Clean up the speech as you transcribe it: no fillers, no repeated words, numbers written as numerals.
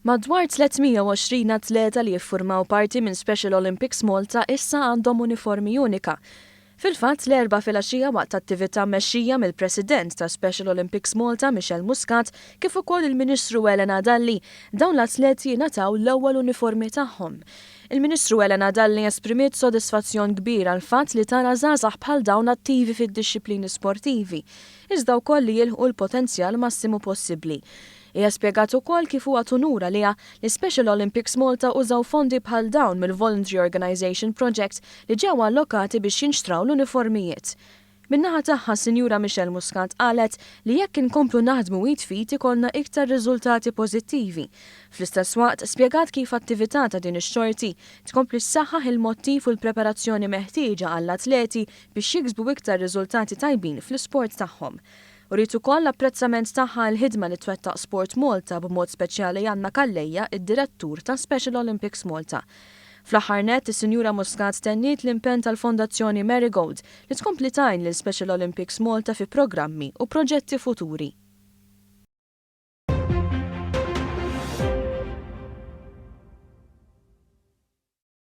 Madwar 320 atleta li jiffurmaw parti minn Special Olympics Malta issa għandhom uniformi Unika. Fil-fatt l-erba' filgħaxija waqt attività mexxija mill-President ta' Special Olympics Malta Michel Muscat kif ukoll il-Ministru L-Atleti dawn l-atleti jingħataw l-ewwel uniformi tagħhom. Il-Ministru L-Atleti esprimiet sodisfazzjon kbir għal fatt li tara żgħażagħ bħal dawn attivi fid-dixxilpini sportivi, iżda wkoll li jilħqu l-potenzjal massimu possibbli. Hija spjegat ukoll kif huwa tunura li l-Special Olympics Malta użaw fondi bħal dawn mill-Voluntary Organazation Project li ġew allokati biex jinxtraw l-uniformijiet. Min-naħa tagħha Sinjura Michel Muscat qalet li jekk inkomplu naħdmu fit ikollna iktar riżultati pożittivi. Fl-istess waqt spjegat kif attività ta' din ix-xorti tkompli ssaħħaħ il-mottiv u l-preparazzjoni meħtieġa għall-atleti biex jiksbu iktar riżultati tajbin fl-isport tagħhom. Uriet ukoll l-apprezzament tagħha l-ħidma li twettaq Sport Malta b'mod speċjali Anna Kallejja, id-direttur ta' Special Olympics Malta. Fl-aħħar nett is-Sinjura Muscat tenniet l-impenn tal-Fondazzjoni Marigold li tkompli tgħin lil Special Olympics Malta fi programmi u proġetti futuri.